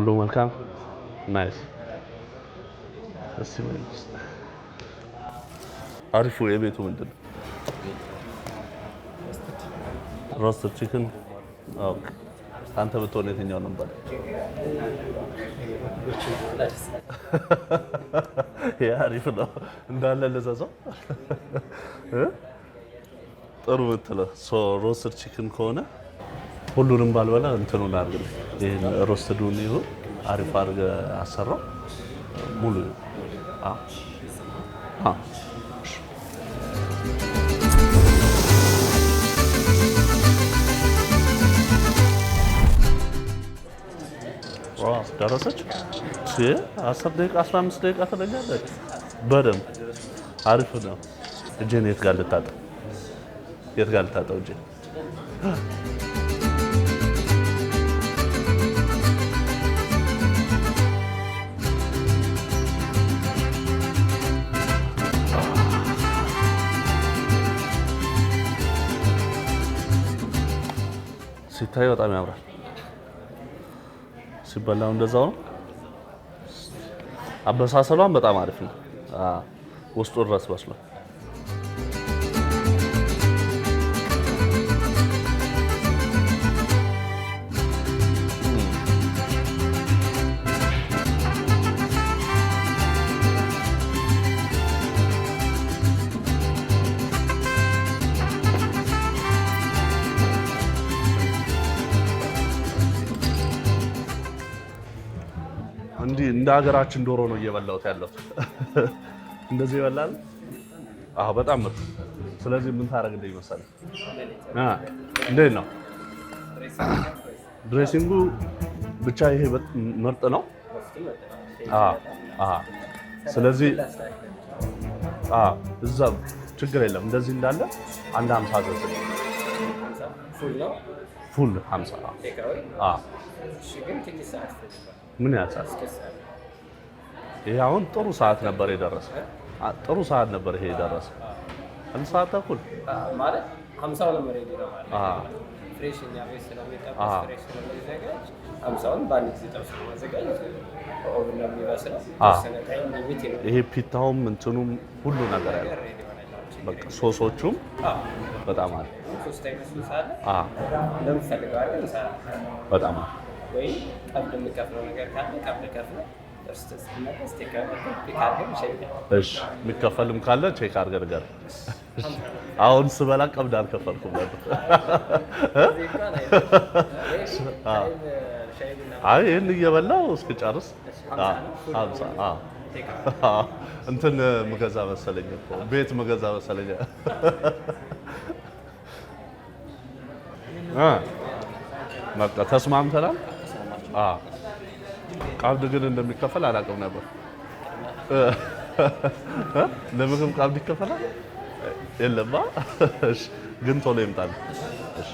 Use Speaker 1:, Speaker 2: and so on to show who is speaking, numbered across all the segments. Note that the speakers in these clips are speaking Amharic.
Speaker 1: ሁሉ መልካም ናይስ አሪፉ የቤቱ ምንድን ነው? ሮስተድ ቺክን ኦኬ አንተ ብትሆን የትኛው ነበር? ያ አሪፍ ነው እንዳለ ለዛዛው ጥሩ ምትለው ሮስተድ ቺክን ከሆነ ሁሉንም ባልበላ እንትኑን አድርግልኝ ይሄን ሮስተዱን ይሁን አሪፍ አድርገህ አሰራው ሙሉ ደረሰች 10 ደቂቃ 15 ደቂቃ ትለኛለች በደምብ አሪፍ ነው እጄን የት ጋር ልታጠብ እጄን ሲታይ በጣም ያምራል ሲበላው እንደዛው ነው አበሳሰሏን በጣም አሪፍ ነው ውስጡ ድረስ በስሏል እንደ ሀገራችን ዶሮ ነው እየበላሁት ያለው እንደዚህ ይበላል በጣም ምርጥ ስለዚህ ምን ታረግልኝ መሰለህ እንዴት ነው ድሬሲንጉ ብቻ ይሄ ምርጥ ነው ስለዚህ እዛ ችግር የለም እንደዚህ እንዳለ አንድ 50 ዘዝ ፉል 50 ምን ያሳስ ይሄ አሁን ጥሩ ሰዓት ነበር የደረሰው ይሄ የደረሰው አንድ ሰዓት ተኩል
Speaker 2: ማለት 50 ነበር የደረሰው ማለት ፍሬሽ እና ቤት ስለሚጠብስ ፍሬሽ ስለሚዘጋጅ 50ውን ባንድ ጊዜ ጠብሶ ማዘጋጀት ኦቨን ላይ የሚበስለው ሰነታይም ሊሚት ነው
Speaker 1: ይሄ ፒታውም እንትኑም ሁሉ ነገር ያለው በቃ ሶሶቹም በጣም አለ
Speaker 2: ሶስት አይነት ሶስ አለ እንደምትፈልገው አይደል በጣም ወይ ቀብድ የምከፍለው ነገር ካለ ቀብድ ከፍለው እርስተስ እናስ
Speaker 1: እሺ የሚከፈልም ካለ ቼክ አድርገህ ንገር አሁን ስበላ ቀብድ አልከፈልኩም ነበር አይ ይሄን እየበላው እስክጨርስ 50 እንትን መገዛ መሰለኝ ቤት መገዛ መሰለኝ በቃ ተስማምተናል ቀብድ ግን እንደሚከፈል አላውቅም ነበር ለምግብ ቀብድ ይከፈላል የለማ እሺ ግን ቶሎ ይምጣል እሺ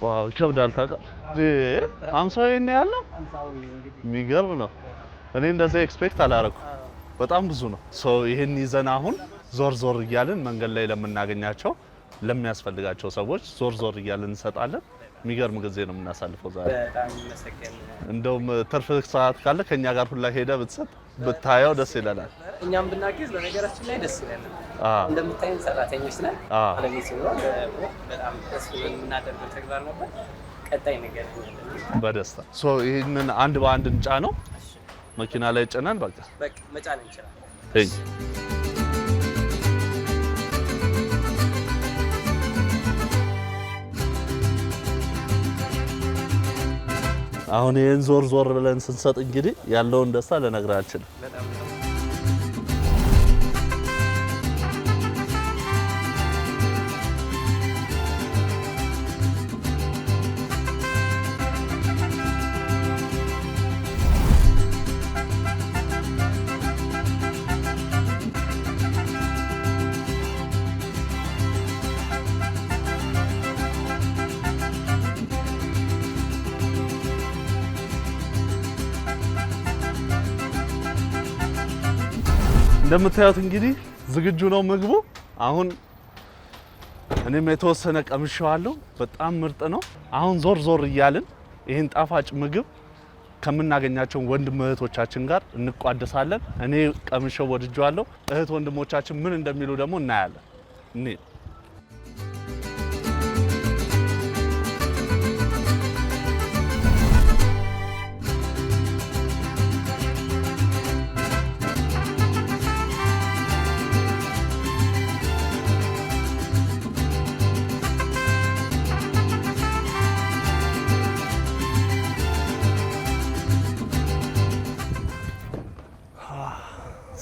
Speaker 1: ዋው ይከብዳል ታውቃለህ 50 ይሄን ያለው የሚገርም ነው እኔ እንደዛ ኤክስፔክት አላረኩም በጣም ብዙ ነው ይሄን ይዘን አሁን ዞር እያልን መንገድ ላይ ለምናገኛቸው ለሚያስፈልጋቸው ሰዎች ዞር እያልን እንሰጣለን የሚገርም ጊዜ ነው የምናሳልፈው ዛሬ
Speaker 2: በጣም መሰከን
Speaker 1: እንደውም ትርፍ ሰዓት ካለ ከኛ ጋር ሁላ ሄደ ብትሰጥ ብታየው ደስ ይላል
Speaker 2: እኛም ብናገዝ በነገራችን ላይ ደስ ይላል እንደምታየን ሰራተኞች ነን አለኝ ሲሆን በጣም ደስ የምናደርገው ተግባር ነበር ቀጣይ ነገር
Speaker 1: በደስታ ይሄንን አንድ በአንድ እንጫነው መኪና ላይ ጨናን በቃ
Speaker 2: መጫን እንችላለን
Speaker 1: አሁን ይሄን ዞር ብለን ስንሰጥ እንግዲህ ያለውን ደስታ ለነግራችን እንደምታዩት እንግዲህ ዝግጁ ነው ምግቡ። አሁን እኔም የተወሰነ ቀምሼዋለሁ። በጣም ምርጥ ነው። አሁን ዞር ዞር እያልን ይህን ጣፋጭ ምግብ ከምናገኛቸው ወንድም እህቶቻችን ጋር እንቋደሳለን። እኔ ቀምሼው ወድጄዋለሁ። እህት ወንድሞቻችን ምን እንደሚሉ ደግሞ እናያለን።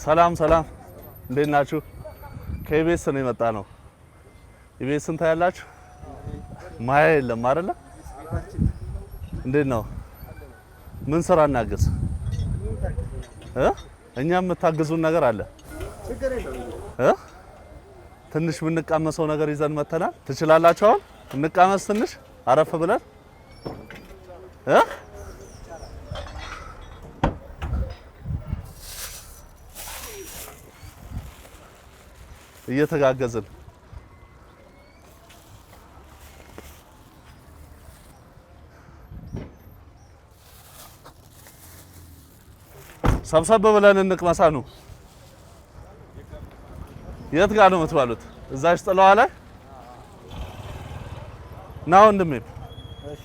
Speaker 1: ሰላም ሰላም፣ እንዴት ናችሁ? ከኢቢኤስ ነው የመጣ ነው። ኢቢኤስን ታያላችሁ? ማያ የለም አይደለ? እንዴት ነው? ምን ስራ እናግዝ? እኛም የምታግዙን ነገር አለ። ትንሽ ብንቃመሰው ነገር ይዘን መተናል። ትችላላችሁ? አሁን እንቃመስ ትንሽ አረፍ ብለን እየተጋገዝን ሰብሰብ ብለን እንቅመሳ ነው። የት ጋር ነው የምትባሉት? እዛች ጥለዋ ላይ ና ወንድሜ። እሺ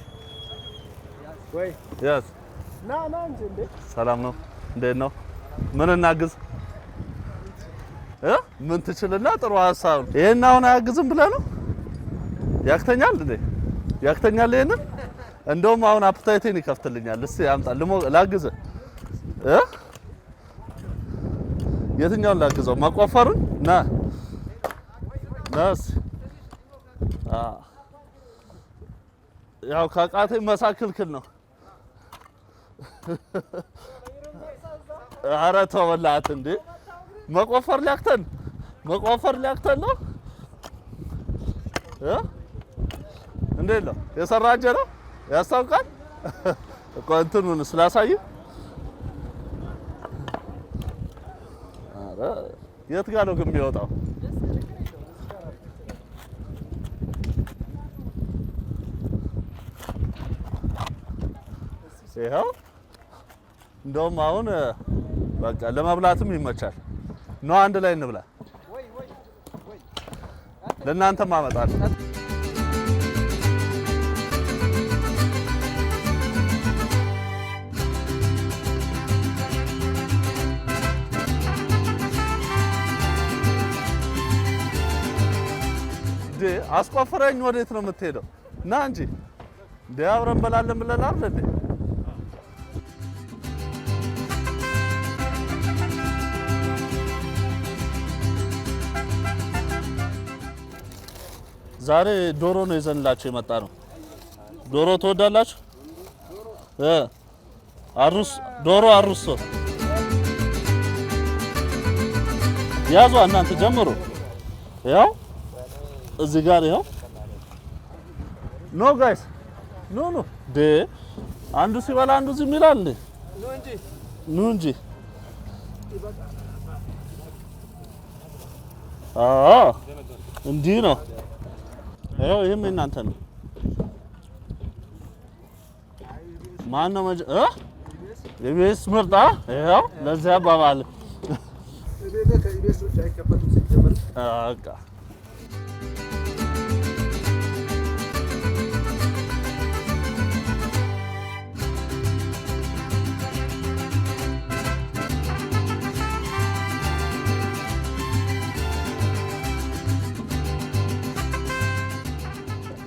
Speaker 1: ወይ ያስ ና እንዴ። ሰላም ነው? እንዴት ነው? ምን እናግዝ? ምን ትችልና? ጥሩ ሐሳብ። ይሄን አሁን አያግዝም ብለህ ነው? ያክተኛል እንዴ? ያክተኛል። ይሄንን እንደውም አሁን አፕታይቴን ይከፍትልኛል። እስቲ አምጣ ላግዝህ። የትኛውን ላግዘው? መቆፈሩን ና ናስ ያው ካቃተኝ መሳክልክል ነው። ኧረ ተው በላት እንዴ! መቆፈር ሊያክተን ነው። እንዴት ነው የሰራጀ ነው ያስታውቃል እኮ እንትኑን ስላሳይ። ኧረ የት ጋር ነው ግን የሚወጣው? ይኸው እንደውም አሁን በቃ ለመብላትም ይመቻል። ነው አንድ ላይ እንብላ። ለእናንተም አመጣለሁ። አስቆፍረኝ። ወዴት ነው የምትሄደው? ና እንጂ እንደ አብረን እንበላለን ብለን አይደል? ዛሬ ዶሮ ነው ይዘንላችሁ የመጣ ነው። ዶሮ ትወዳላችሁ? ዶሮ አሩሶ ያዙ። እናንተ ጀምሩ። ያው እዚህ ጋር ያው ኖ ጋይስ ኖ አንዱ ሲበላ አንዱ ዝም ይላል እንዴ? ኑ እንጂ እንዲህ ነው። ያው ይሄም እናንተ ነው። ማን ነው ኢቢኤስ ምርጣ? ያው ለዚህ አባባል በቃ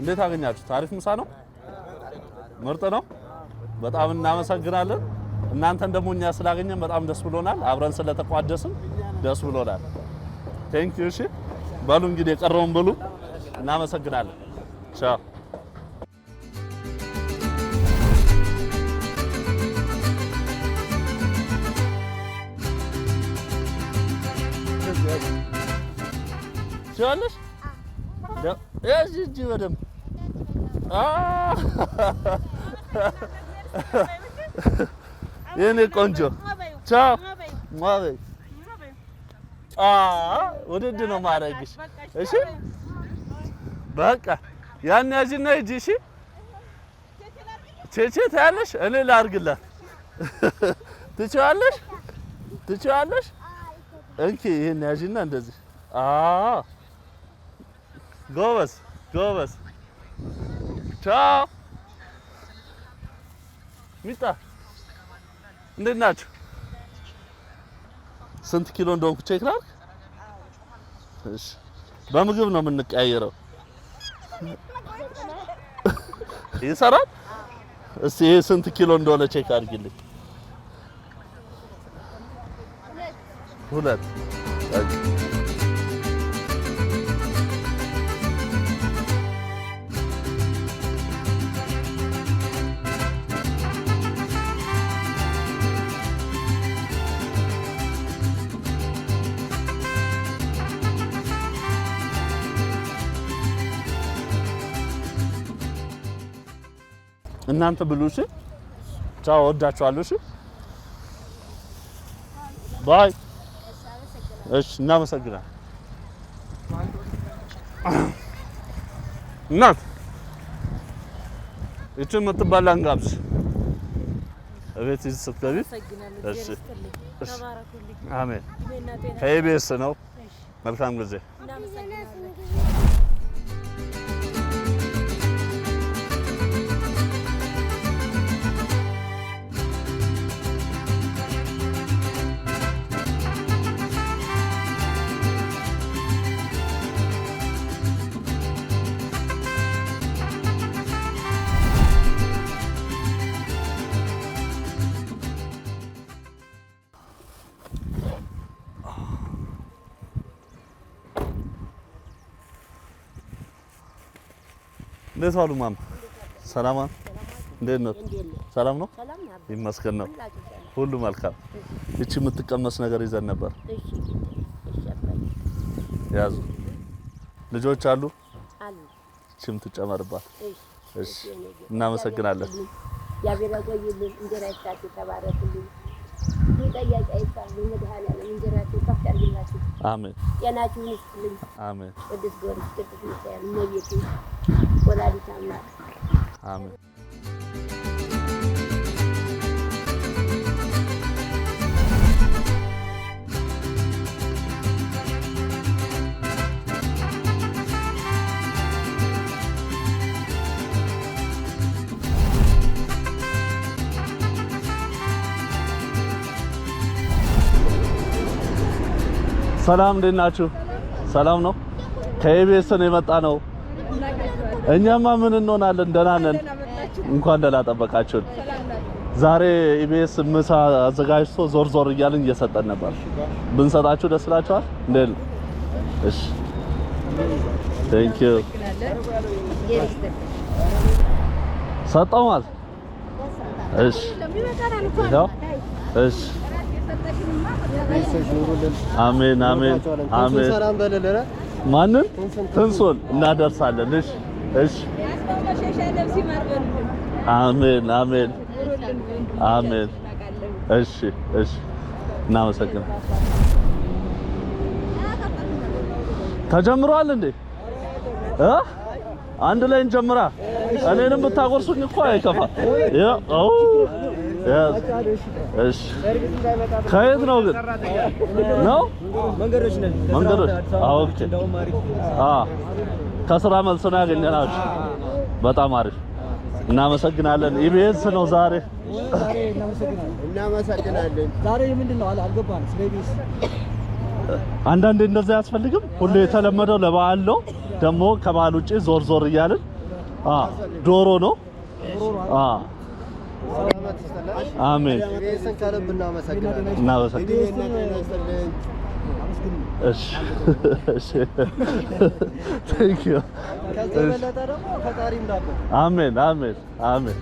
Speaker 1: እንዴት አገኛችሁ? ታሪፍ ምሳ ነው? ምርጥ ነው። በጣም እናመሰግናለን። እናንተን ደግሞ እኛ ስላገኘን በጣም ደስ ብሎናል። አብረን ስለተቋደስን ደስ ብሎናል። ቴንክ ዩ። እሺ በሉ እንግዲህ የቀረውን ብሉ። እናመሰግናለን። ቻው። ቻለሽ እጂ በደምብ የኔ ቆንጆ ቻው። ውድድ ነው ማረግሽ። እሺ በቃ ያን ያዥና ሂጂ። እሺ ቼቼ ታያለሽ፣ እኔ ላርግላት። ትችዋለሽ። እንኪ ይሄን ያዥና እንደዚህ። ጎበዝ። ቻው ሚጣ፣ እንዴት ናችሁ? ስንት ኪሎ እንደሆንኩ ቼክ ላድርግ? እሺ በምግብ ነው የምንቀያየረው። ይሰራል? እስቲ ይሄ ስንት ኪሎ እንደሆነ ቼክ አድርጊልኝ። 2 እናንተ ብሉ። እሺ ቻው፣ ወዳችኋለሁ። እሺ ባይ። እሺ እናመሰግናለን። እናት እቺን የምትባላ እንጋብዝ። እቤት ይዘህ ስትገቢ። እሺ አሜን። ከኢቢኤስ ነው። መልካም ጊዜ። እንዴት ዋሉ ማማ? ሰላም ነው? እንዴት ነው? ሰላም ነው? ይመስገን ነው። ሁሉ መልካም። እቺ የምትቀመስ ነገር ይዘን ነበር። ያዙ። ልጆች አሉ? እቺም ትጨመርባት። እሺ እናመሰግናለን። ያቤራ ቆይልን። እንጀራ ይስጣችሁ፣ ተባረኩልኝ። ይጠያቂ አይባል መድኃኒዓለም እንጀራችሁ ከፍ ያድርግላችሁ። አሜን። ጤናችሁን ይስጥልኝ። አሜን። ቅዱስ ጊዮርጊስ፣ ቅዱስ ሚካኤል፣ እመቤቴ ወላዲተ አምላክ አሜን። ሰላም እንዴት ናችሁ? ሰላም ነው። ከኢቢኤስ ነው የመጣ ነው። እኛማ ምን እንሆናለን? ደህና ነን። እንኳን ደህና ጠበቃችሁን። ዛሬ ኢቢኤስ ምሳ አዘጋጅቶ ዞር ዞር እያልን እየሰጠን ነበር። ብንሰጣችሁ ደስ ይላችኋል? እንዴት? እሺ ቴንክ ዩ። ሰጠው ማለት እሺ። እሺ አሜን አሜን አሜን። ሰላም በለለረ ማንን ትንሱን እናደርሳለን። እሺ እሺ አሜን አሜን አሜን። እሺ እሺ እናመሰግናለን። ተጀምሯል እንዴ? አንድ ላይ እንጀምራ። እኔንም ብታቆርሱኝ እኮ አይከፋ። እሺ ከየት ነው ግን? ነው መንገዶች ነን። መንገዶች ኦኬ። ከስራ መልስ ነው ያገኘናችሁ። በጣም አሪፍ እናመሰግናለን። ኢቢኤስ ነው ዛሬ። እናመሰግናለን። ዛሬ ምንድነው አልገባንም። ስለ ኢቢኤስ አንዳንዴ እንደዛ አያስፈልግም። ሁሉ የተለመደው ለበዓል ነው። ደግሞ ከበዓል ውጪ ዞር ዞር እያልን ዶሮ ነው። አሜን። ኢቢኤስን ከልብ እናመሰግናለን። እሺ እሺ ቴንክ ዩ። ከዚህ በለጠ ደግሞ ፈጣሪ እንዳለ። አሜን አሜን አሜን።